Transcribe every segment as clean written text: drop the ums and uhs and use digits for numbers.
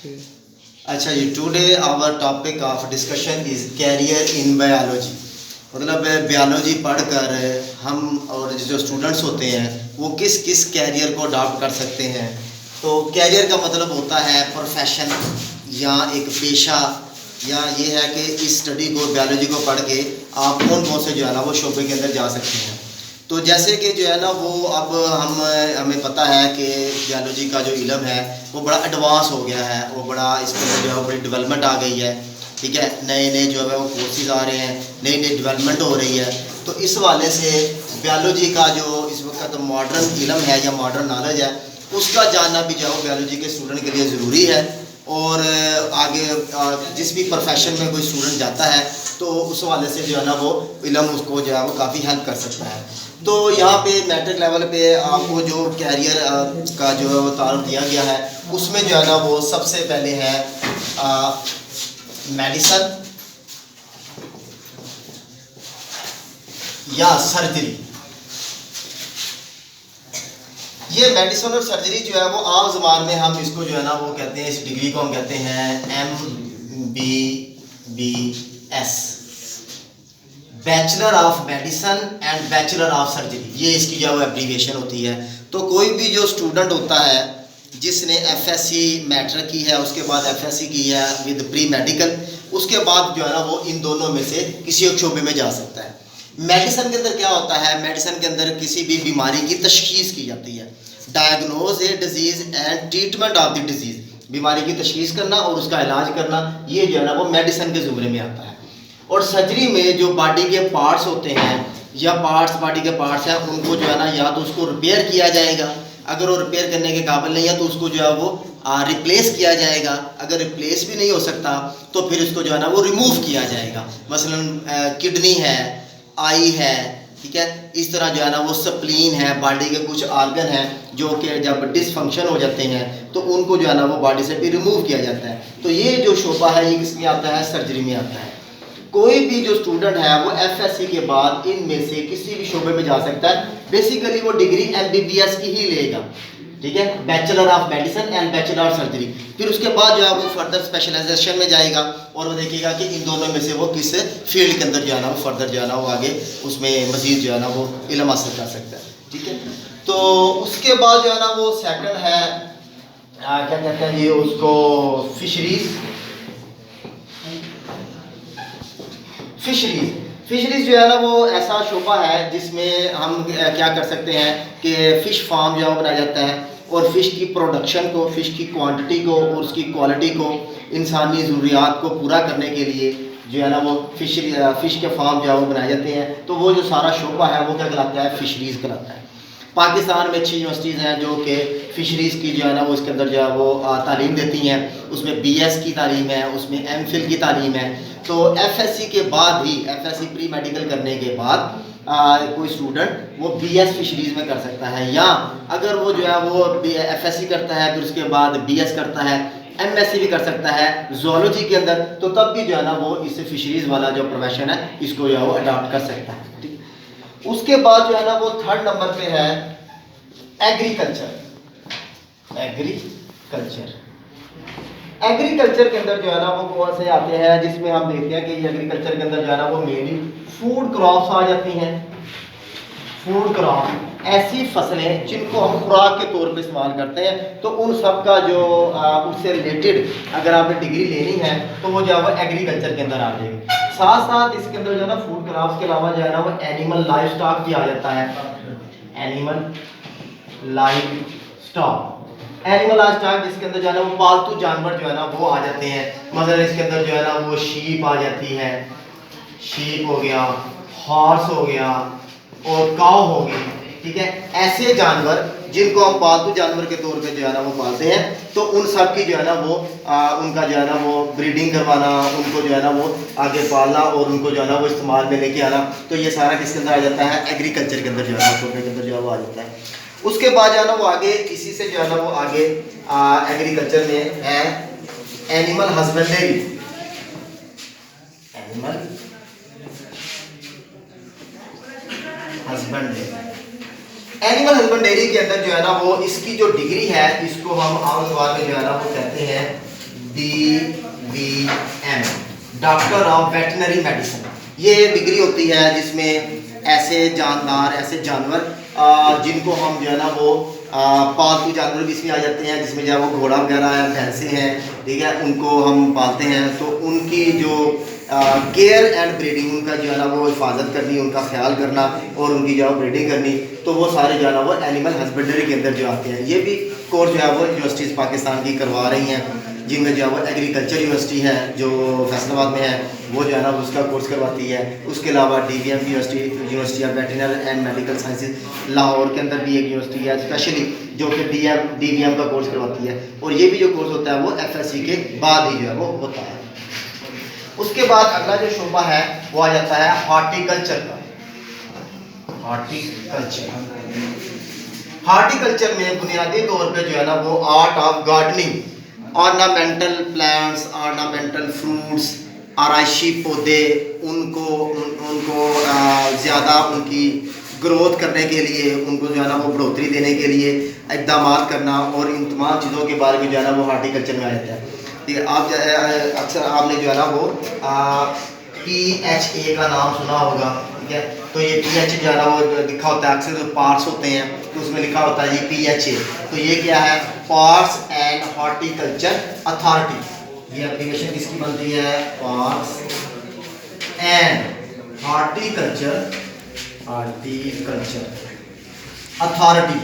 अच्छा जी, today our topic of discussion is career in biology. मतलब बायोलॉजी पढ़कर हम और जो स्टूडेंट्स होते हैं वो किस किस कैरियर को अडॉप्ट कर सकते हैं। तो कैरियर का मतलब होता है प्रोफेशन या एक पेशा, या ये है कि इस स्टडी को बायोलॉजी को पढ़ के आप कौन कौन से जो है ना वो शोबे के अंदर जा सकते हैं। तो जैसे कि जो है ना वो अब हमें पता है कि बायोलॉजी का जो इल्म है वो बड़ा एडवांस हो गया है, वो बड़ा इसके अंदर जो है बड़ी डेवलपमेंट आ गई है। ठीक है, नए नए जो है वो कोर्सेज आ रहे हैं, नई नई डेवलपमेंट हो रही है। तो इस वाले से बायोलॉजी का जो इस वक्त मॉडर्न इल्म है या मॉडर्न नॉलेज है उसका जानना भी जो है वो बायोलॉजी के स्टूडेंट के लिए ज़रूरी है। और आगे जिस भी प्रोफेशन में कोई स्टूडेंट जाता है तो उस वाले से जो है ना वो इल्म उसको जो है वो काफ़ी हेल्प कर सकता है। तो यहाँ पे मैट्रिक लेवल पे आपको जो कैरियर का जो है वो तारुफ दिया गया है उसमें जो है ना वो सबसे पहले है मेडिसिन या सर्जरी। ये मेडिसिन और सर्जरी जो है वो आम ज़बान में हम इसको जो है ना वो कहते हैं, इस डिग्री को हम कहते हैं MBBS, bachelor of medicine and bachelor of surgery. ये इसकी जो है एब्रीविएशन होती है। तो कोई भी जो स्टूडेंट होता है जिसने FSC मैट्रिक की है, उसके बाद FSC की है विद प्री मेडिकल, उसके बाद जो है ना वो इन दोनों में से किसी एक शोबे में जा सकता है। मेडिसिन के अंदर क्या होता है, मेडिसिन के अंदर किसी भी बीमारी की तशखीस की जाती है, diagnose A disease and treatment of the disease. बीमारी की तशखीस करना और उसका इलाज करना, ये जो है ना वो मेडिसिन के ज़ुमरे में आता है। और सर्जरी में जो बॉडी के पार्ट्स होते हैं या बॉडी के पार्ट्स हैं उनको जो है ना या तो उसको रिपेयर किया जाएगा, अगर वो रिपेयर करने के काबिल नहीं है तो उसको जो है वो रिप्लेस किया जाएगा, अगर रिप्लेस भी नहीं हो सकता तो फिर उसको जो है ना वो रिमूव किया जाएगा। मसलन किडनी है, आई है, ठीक है, इस तरह जो है ना वो स्प्लीन है, बॉडी के कुछ आर्गन हैं जो कि जब डिसफंक्शन हो जाते हैं तो उनको जो है ना वो बॉडी से भी रिमूव किया जाता है। तो ये जो शोबा है ये किसमें आता है, सर्जरी में आता है। कोई भी जो स्टूडेंट है वो FSC के बाद इनमें से किसी भी शोबे में जा सकता है। बेसिकली वो डिग्री MBBS की ही लेगा, ठीक है, bachelor of medicine and bachelor of surgery. फिर उसके बाद जो है वो फर्दर स्पेशलाइजेशन में जाएगा और वो देखेगा कि इन दोनों में से वो किस फील्ड के अंदर जो है ना वो फर्दर जो है ना वो आगे उसमें मजीद जो है ना वो इल्म हासिल कर सकता है। ठीक है, तो उसके बाद जो है ना वो सेकंड है क्या कहते हैं जी उसको, फिशरीज जो है ना वो ऐसा शोबा है जिसमें हम क्या कर सकते हैं कि फ़िश फार्म जो है बनाया जाता है और फ़िश की प्रोडक्शन को, फ़िश की क्वांटिटी को और उसकी क्वालिटी को इंसानी ज़रूरियात को पूरा करने के लिए जो है ना वो फ़िश के फार्म जो है वो बनाए जाते हैं। तो वो जो सारा शोबा है वो क्या कहलाता है, फ़िशरीज़ कहलाता है। पाकिस्तान में अच्छी यूनिवर्सिटीज़ हैं जो कि फ़िशरीज़ की जो है ना वो इसके अंदर जो है वो तालीम देती हैं। उसमें BS की तालीम है, उसमें MPhil की तालीम है। तो FSC के बाद ही, FSC प्री मेडिकल करने के बाद कोई स्टूडेंट वो BS फ़िशरीज़ में कर सकता है, या अगर वो जो है वो FSC करता है फिर उसके बाद BS करता है, MSc भी कर सकता है ज़ूलॉजी के अंदर, तो तब भी जो है ना वो इस फ़िशरीज़ वाला जो प्रोफेशन है इसको जो है वो अडॉप्ट कर सकता है। ठीक, उसके बाद जो है ना वो थर्ड नंबर पे है एग्रीकल्चर के अंदर जो है ना वो कौन से आते हैं, जिसमें हम देखते हैं कि एग्रीकल्चर के अंदर जो है ना वो मेनली फूड क्रॉप्स आ जाती हैं। फूड क्रॉप ऐसी फसलें जिनको हम खुराक के तौर पे इस्तेमाल करते हैं, तो उन सब का जो उससे रिलेटेड अगर आपने डिग्री लेनी है तो वो जो है वो एग्रीकल्चर के अंदर आ जाएगी। साथ साथ इसके अंदर जो है ना फूड क्रॉप्स के अलावा जो है ना वो एनिमल लाइफ स्टॉक भी आ जाता है। एनिमल लाइफ स्टॉक जिसके अंदर जो है ना वो पालतू जानवर जो है ना वो आ जाते हैं। मतलब इसके अंदर जो है ना वो शीप आ जाती है, शीप हो गया, हॉर्स हो गया और काऊ हो गई। ठीक है, ऐसे जानवर जिनको हम पालतू जानवर के तौर पे जो है ना वो पालते हैं, तो उन सब की जो है ना वो उनका जो है ना वो ब्रीडिंग करवाना, उनको जो है ना वो आगे पालना और उनको जो है ना वो इस्तेमाल में लेके आना, तो ये सारा किसके अंदर आ जाता है, एग्रीकल्चर के अंदर जो है ना शोबे के अंदर जो है वो आ जाता है। उसके बाद जो है ना वो आगे इसी से जो है ना वो आगे एग्रीकल्चर में है एनिमल हस्बेंड्री। एनिमल हस्बेंड्री के अंदर जो है ना वो इसकी जो डिग्री है इसको हम आम ज़बान में जो है ना वो कहते हैं DVM, doctor of veterinary medicine. ये डिग्री होती है जिसमें ऐसे जानदार, ऐसे जानवर जिनको हम जो है ना वो पालतू जानवर भी इसमें आ जाते हैं, जिसमें जो है वो घोड़ा वगैरह है, भैंसे हैं, ठीक है, उनको हम पालते हैं। तो उनकी जो केयर एंड ब्रीडिंग, उनका जो है ना वो हिफाजत करनी, उनका ख्याल करना और उनकी जो है ब्रीडिंग करनी, तो वो सारे जो है ना वो एनिमल हस्बेंड्री के अंदर जो आते हैं। ये भी कोर्स जो है वो यूनिवर्सिटीज़ पाकिस्तान की करवा रही हैं, जिनमें जो है वो एग्रीकल्चर यूनिवर्सिटी है जो फैसलाबाद में है, वो जो है ना उसका कोर्स करवाती है। उसके अलावा DVM university of veterinary and medical sciences Lahore के अंदर भी एक यूनिवर्सिटी है स्पेशली जो कि DVM का कोर्स करवाती है। और ये भी जो कोर्स होता है वो FSC के बाद ही जो है वो होता है। उसके बाद अगला जो शोबा है वो आ जाता है हॉर्टिकल्चर का। हॉर्टिकल्चर में बुनियादी तौर पे जो है ना वो art of gardening, ornamental plants, ornamental fruits, आराइशी पौधे, उनको ज़्यादा उनकी ग्रोथ करने के लिए, उनको जो है ना वो बढ़ोतरी देने के लिए इक़दाम करना, और इन तमाम चीज़ों के बारे में जो है ना वो हॉर्टिकल्चर में आ जाता है। ठीक है, आप अक्सर आपने जो है ना वो PHA का नाम सुना होगा, ठीक है। तो ये PH जो है ना वो लिखा होता है, अक्सर जो पार्ट्स होते हैं तो उसमें लिखा होता है ये PHA। तो ये क्या है? Parts and horticulture authority. ये एप्लीकेशन किसकी बनती है? Parts and horticulture authority.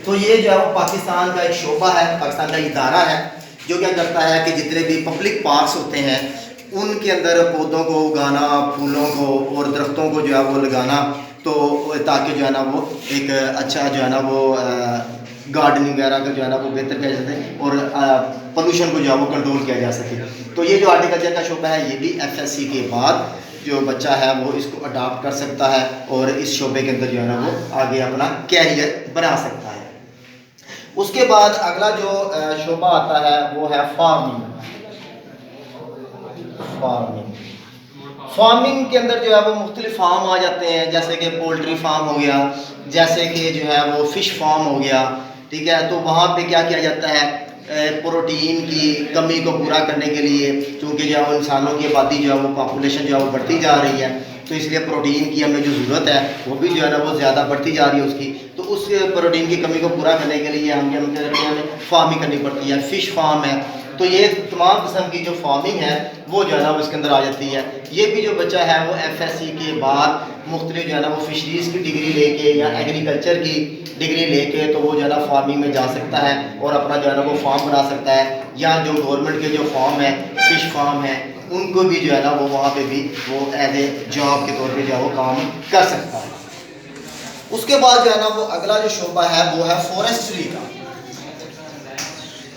तो ये जो है वो पाकिस्तान का एक शोबा है, पाकिस्तान का इदारा है जो क्या करता है कि जितने भी पब्लिक पार्क्स होते हैं उनके अंदर पौधों को उगाना, फूलों को और दरख्तों को जो है वो लगाना, तो ताकि जो है ना वो एक अच्छा जो है ना वो गार्डनिंग वगैरह का जो है ना वो बेहतर किया जा सके और पोल्यूशन को जो है वो कंट्रोल किया जा सके। तो ये जो हॉर्टिकल्चर का शोबा है ये भी FSC के बाद जो बच्चा है वो इसको अडॉप्ट कर सकता है और इस शोबे के अंदर जो है ना वो आगे अपना कैरियर बना सकता है। उसके बाद अगला जो शोबा आता है वो है फार्मिंग। फार्मिंग के अंदर जो है वो मुख्तलिफ फार्म आ जाते हैं, जैसे कि पोल्ट्री फार्म हो गया, जैसे कि जो है वो फिश फार्म हो गया, ठीक है। तो वहाँ पे क्या किया जाता है? प्रोटीन की कमी को पूरा करने के लिए, क्योंकि जो है इंसानों की आबादी जो है वो पॉपुलेशन जो है वो बढ़ती जा रही है, तो इसलिए प्रोटीन की हमें जो ज़रूरत है वो भी जो है ना वो ज़्यादा बढ़ती जा रही है उसकी। तो उस प्रोटीन की कमी को पूरा करने के लिए हम क्या करते हैं? हमें फार्मिंग करनी पड़ती है। फ़िश फार्म है, तो ये तमाम किस्म की जो फार्मिंग है वो जो है ना वो इसके अंदर आ जाती है। ये भी जो बच्चा है वो FSC के बाद मुख्तलिफ जो है ना वो फिशरीज़ की डिग्री लेके या एग्रीकल्चर की डिग्री लेके तो वो जो है ना फार्मिंग में जा सकता है और अपना जो है ना वो फार्म बना सकता है, या जो गवर्नमेंट के जो फार्म है, फिश फार्म है, उनको भी जो है ना वो वहाँ पे भी वो एज ए जॉब के तौर पे जो है वो काम कर सकता है। उसके बाद जो है ना वो अगला जो शोबा है वो है फॉरेस्ट्री का।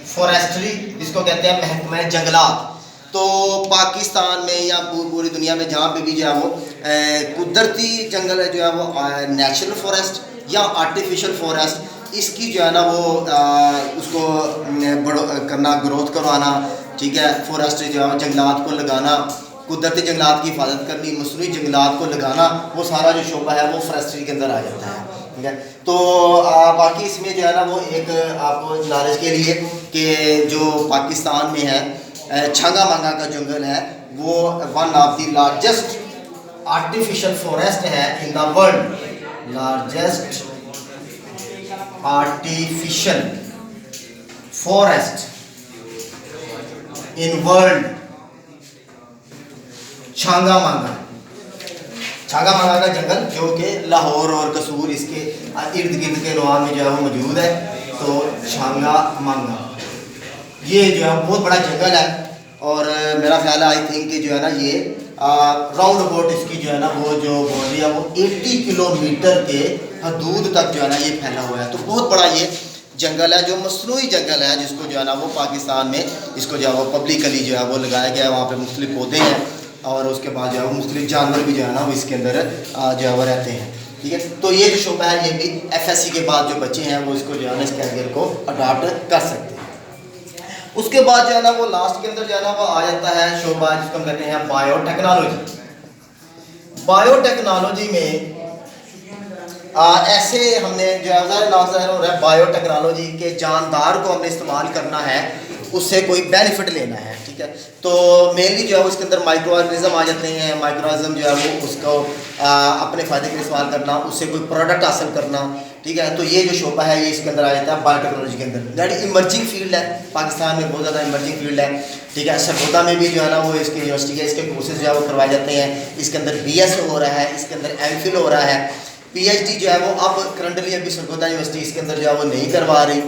फॉरेस्ट्री जिसको कहते हैं महकमा जंगलात। तो पाकिस्तान में या पूरी दुनिया में जहाँ पे भी जो है वो कुदरती जंगल जो है वो नेचुरल फॉरेस्ट या आर्टिफिशियल फॉरेस्ट, इसकी जो है ना वो उसको बड़ो करना, ग्रोथ करवाना, ठीक है। फॉरेस्ट जो है जंगलात को लगाना, कुदरती जंगलात की हिफाजत करनी, मसनूई जंगलात को लगाना, वो सारा जो शोबा है वो फॉरेस्ट्री के अंदर आ जाता है, ठीक है। तो बाकी इसमें जो है ना वो एक आपको नॉलेज के लिए कि जो पाकिस्तान में है छांगा मांगा का जंगल है वो one of the largest artificial forest है in the world. Largest artificial forest in world, Changa Manga का जंगल जो कि लाहौर और कसूर इसके इर्द गिर्द के नवा में जो है वो मौजूद है। तो छांगा मांगा ये जो है बहुत बड़ा जंगल है और मेरा ख्याल है आई थिंक कि जो है ना ये राउंड अबाउट इसकी जो है ना वो जो बाउंड्री है वो 80 किलोमीटर के हदूद तक जो है ना ये फैला हुआ है। तो बहुत बड़ा ये जंगल है जो मसनूई जंगल है, जिसको जो है ना वो पाकिस्तान में इसको जो है वो पब्लिकली जो है वो लगाया गया है। वहाँ पे मुख्तलिफ पौधे हैं और उसके बाद जो है वो मुख्तलिफ जानवर भी जो है ना वो इसके अंदर जो है वो रहते हैं, ठीक है। तो ये जो शोबा है ये भी FSC के बाद जो बच्चे हैं वो इसको जो है ना इस कैरियर को अडॉप्ट कर सकते हैं। उसके बाद जो है ना वो लास्ट के अंदर जो है ना वो आ जाता है शोबा जिसको हम कहते हैं बायोटेक्नोलॉजी। बायोटेक्नोलॉजी में ऐसे हमने जो है नाम हो रहा है बायोटेक्नोलॉजी के जानदार को हमने इस्तेमाल करना है उससे कोई बेनिफिट लेना है, ठीक है। तो मेनली जो है वो इसके अंदर माइक्रो ऑर्गेनिज्म आ जाते हैं। माइक्रो ऑर्गेनिज्म जो है वो उसको अपने फ़ायदे के लिए इस्तेमाल करना, उससे कोई प्रोडक्ट हासिल करना, ठीक है। तो ये जो शोबा है ये इसके अंदर आ जाता है बायोटेक्नोलॉजी के अंदर। दैट इमर्जिंग फील्ड है, पाकिस्तान में बहुत ज़्यादा इमर्जिंग फील्ड है, ठीक है। सरगोदा में भी जो है ना वो इसकी यूनिवर्सिटी है, इसके कोर्सेज जो है वो करवाए जाते हैं। इसके अंदर BS हो रहा है, इसके अंदर MPhil हो रहा है। PhD जो है वो अब करंटली अभी सरगोदा यूनिवर्सिटी इसके अंदर जो है वो नहीं करवा रही,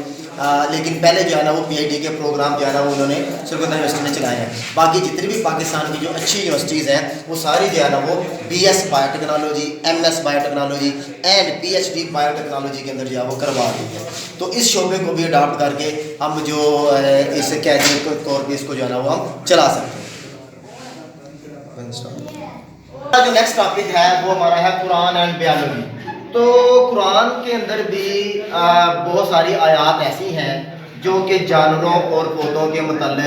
लेकिन पहले जो है ना वो PhD के प्रोग्राम जो है ना वो उन्होंने सरगोदा यूनिवर्सिटी में चलाए हैं। बाकी जितनी भी पाकिस्तान की जो अच्छी यूनिवर्सिटीज़ हैं वो सारी जो है ना वो BS biotechnology, MS biotechnology and PhD biotechnology के अंदर जो है वो करवा रही है। तो इस शोबे को भी अडॉप्ट करके हम जो इस कैरियर के तौर पर इसको जो है ना वो हम चला सकते हैं। जो नेक्स्ट टॉपिक है वो हमारा है कुरान एंड बयालॉजी। तो कुरान के अंदर भी बहुत सारी आयात ऐसी हैं जो कि जानवरों और पौधों के मतलब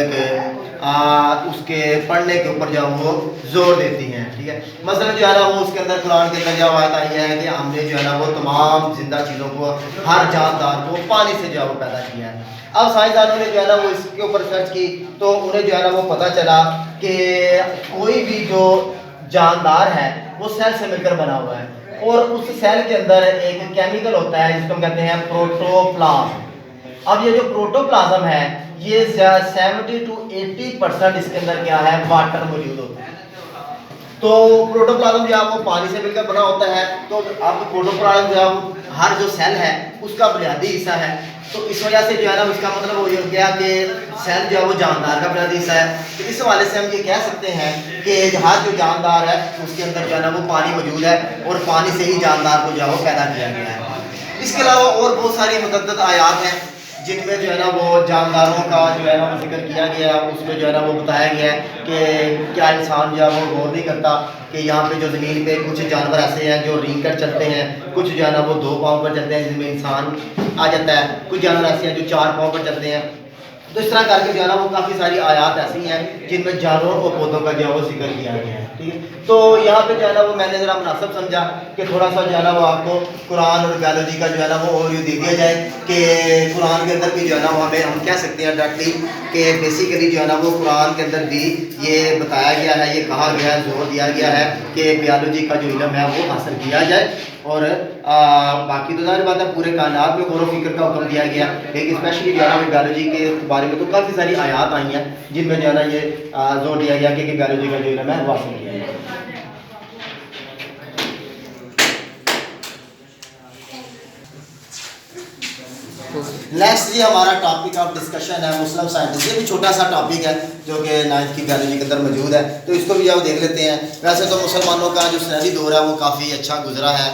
उसके पढ़ने के ऊपर जो वो जोर देती हैं, ठीक है। मसलन जो है ना वो उसके अंदर कुरान के अंदर जो आयत आई है कि हमने जो है ना वो तमाम जिंदा चीज़ों को, हर जानदार को पानी से जो है वो पैदा किया है। अब साइंसदानों ने जो है ना वो इसके ऊपर सर्च की तो उन्हें जो है ना वो पता चला कि कोई भी जो जानदार है वो सेल से मिलकर बना हुआ है और उस सेल के अंदर एक केमिकल होता है जिसको हम कहते हैं प्रोटोप्लाज्म। अब ये जो प्रोटोप्लाज्म है ये 70 to 80% इसके अंदर क्या है, वाटर मौजूद होता है। तो प्रोटोप्लाज्म जो है वो पानी से मिलकर बना होता है। तो अब प्रोटोप्लाज्म जो है वो हर जो सेल है उसका बुनियादी हिस्सा है। तो इस वजह से जो है ना उसका मतलब वो ये हो गया कि सेल जो है वो जानदार का बुनियादी हिस्सा है। तो इस हवाले से हम ये कह सकते हैं कि हर जो जानदार है उसके अंदर जो है ना वो पानी मौजूद है और पानी से ही जानदार को जो है वो पैदा किया गया है। इसके अलावा और बहुत सारी मुतअद्दिद आयात हैं जिनमें जो है ना वो जानदारों का जो है ना वो जिक्र किया गया है। उसमें जो है ना वो बताया गया है कि क्या इंसान जो है वो गौर नहीं करता कि यहाँ पे जो ज़मीन पे कुछ जानवर ऐसे हैं जो रेंग कर चलते हैं, कुछ जो है ना वो 2 पाँव पर चलते हैं जिनमें इंसान आ जाता है, कुछ जानवर ऐसे हैं जो 4 पाँव पर चलते हैं। तो इस तरह करके जो है ना वो काफ़ी सारी आयात ऐसी हैं जिनमें जानवरों और पौधों का जो है वो जिक्र किया गया है, ठीक है। तो यहाँ पे जो है ना वो मैंने ज़रा मुनासिब समझा कि थोड़ा सा जो है ना वो आपको कुरान और बायोलॉजी का जो है ना वो ओवरव्यू दे दिया जाए कि कुरान के अंदर भी जो है ना वो हमें हम कह सकते हैं डायरेक्टली कि बेसिकली जो है ना वो कुरान के अंदर भी ये बताया गया है, ये कहा गया है, जोर दिया गया है कि बायोलॉजी का जो इल्म है वो हासिल किया जाए। और बाकी तो ज़ाहिर बात है पूरे कायनात में गौर व फिक्र का हुक्म दिया गया, लेकिन स्पेशली जो है ना बायोलॉजी के बारे में तो काफ़ी सारी आयात आई हैं जिनमें जो है ना ये जोर दिया गया कि बायोलॉजी का जो इल्म है वो हासिल किया जाए। नेक्स्ट जी हमारा टॉपिक ऑफ डिस्कशन है मुस्लिम साइंटिस्ट। ये भी छोटा सा टॉपिक है जो कि 9th की बायोलॉजी के अंदर मौजूद है, तो इसको भी आप देख लेते हैं। वैसे तो मुसलमानों का जो सुनहरी दौर है वो काफ़ी अच्छा गुजरा है,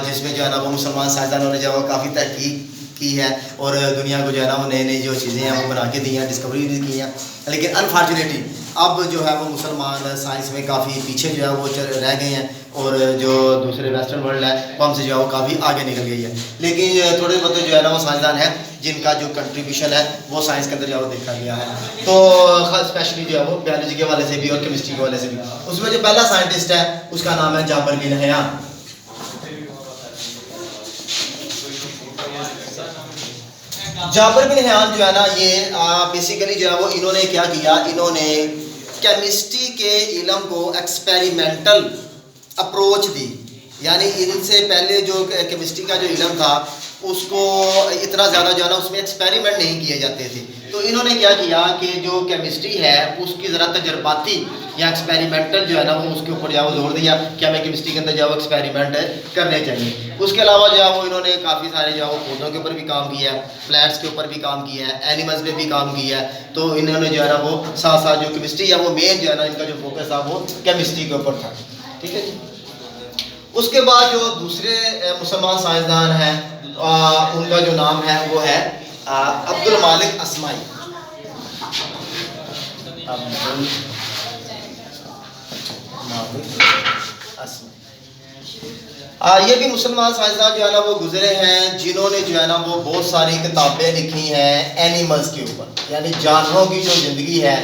जिसमें जो है ना वो मुसलमान साइंसदानों ने जो है काफ़ी तहकीक की है और दुनिया को जो है ना वो नई नई जो चीज़ें हैं वो बना के दी हैं, डिस्कवरी भी की हैं। लेकिन अनफॉर्चुनेटली अब जो है वो मुसलमान साइंस में काफ़ी पीछे जो है वो रह गए हैं और जो दूसरे वेस्टर्न वर्ल्ड है वो हमसे जो है वो काफ़ी आगे निकल गई है। लेकिन थोड़े बहुत जो है ना वो साइंसदान है जिनका जो कंट्रीब्यूशन है वो साइंस के अंदर जो है वो देखा गया है। तो स्पेशली जो है वो बायोलॉजी के हवाले से भी और केमिस्ट्री के हवाले से भी। उसमें जो पहला साइंटिस्ट है उसका नाम है जाबर बिन हयान। जाबर बिन हयान जो है ना ये बेसिकली जो है वो इन्होंने क्या किया, इन्होंने केमिस्ट्री के इल्म को एक्सपेरिमेंटल अप्रोच दी। यानी इनसे पहले जो केमिस्ट्री का जो इल्म था उसको इतना ज़्यादा जो है ना उसमें एक्सपेरिमेंट नहीं किए जाते थे। तो इन्होंने क्या किया कि जो केमिस्ट्री है उसकी ज़रा तजर्बाती या एक्सपेरिमेंटल जो है ना वो उसके ऊपर जो है वो जोर दिया कि हमें केमिस्ट्री के अंदर जो है वो एक्सपेरिमेंट करने चाहिए। उसके अलावा जो है वो इन्होंने काफ़ी सारे जो है वो पौधों के ऊपर भी काम किया है, प्लांट्स के ऊपर भी काम किया है, एनिमल्स पे भी काम किया है। तो इन्होंने जो है ना वो साथ साथ जो केमिस्ट्री है वो मेन जो है ना इनका जो फोकस था वो केमिस्ट्री के ऊपर था, ठीक है जी। उसके बाद जो दूसरे मुसलमान साइंसदान हैं उनका जो नाम है वो है अब्दुल मालिक अस्माई। ये भी मुसलमान साइंसदान जो है ना वो गुजरे हैं जिन्होंने जो है ना वो बहुत सारी किताबें लिखी हैं एनिमल्स के ऊपर, यानी जानवरों की जो ज़िंदगी है,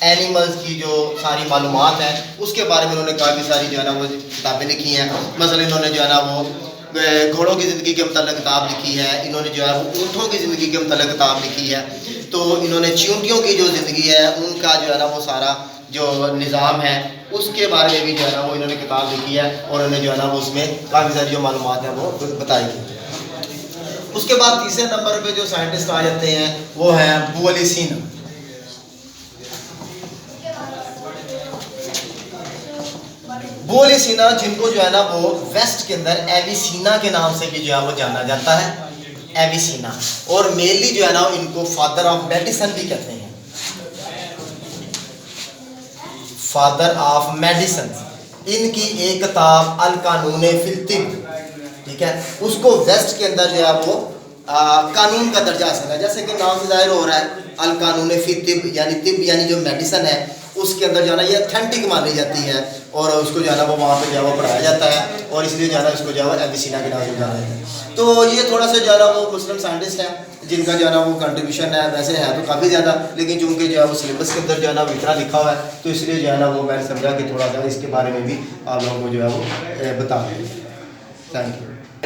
एनिमल्स की जो सारी मालूमात है उसके बारे में उन्होंने काफ़ी सारी जो है ना वो किताबें लिखी हैं। मसलन इन्होंने जो है ना वो घोड़ों की ज़िंदगी के मतलब किताब लिखी है, इन्होंने जो है वो ऊँटों की ज़िंदगी के मतलब किताब लिखी है। तो इन्होंने चींटियों की जो ज़िंदगी है उनका जो है ना वो सारा जो निज़ाम है उसके बारे में भी जो है ना वो इन्होंने किताब लिखी है और उन्होंने जो है ना वो उसमें काफ़ी सारी जो मालूमात है वो बताई गई। उसके बाद तीसरे नंबर पे जो साइंटिस्ट आ जाते हैं वो है अबू अली सीना। अबू अली सीना जिनको जो है ना वो वेस्ट के अंदर एविसीना के नाम से भी जो है वो जाना जाता है, एविसीना, और मेनली जो है ना इनको फादर ऑफ मेडिसिन भी कहते हैं, फादर ऑफ मेडिसिन। इनकी एक किताब अल कानून फिल तिब, ठीक है, उसको वेस्ट के अंदर जो है वो कानून का दर्जा हासिल है। जैसे कि नाम से जाहिर हो रहा है अल कानून फिल तिब यानी तिब यानी जो मेडिसिन है उसके अंदर जो है ना ये अथेंटिक मानी जाती है और उसको जो है ना वो वहाँ पे जो है वो पढ़ाया जाता है और इसलिए जो है ना इसको जो है वो एविसीना के नाम से जाना जाता है। तो ये थोड़ा सा जो है ना वो मुस्लिम साइंटिस्ट हैं जिनका जो है ना वो कंट्रीब्यूशन है, वैसे है तो काफ़ी ज़्यादा, लेकिन चूँकि जो है वो सिलेबस के अंदर जो है ना वो इतना लिखा हुआ है तो इसलिए जो है ना वो मैंने समझा कि थोड़ा सा इसके बारे में भी आप लोगों को जो है वो बता दें। Thank you.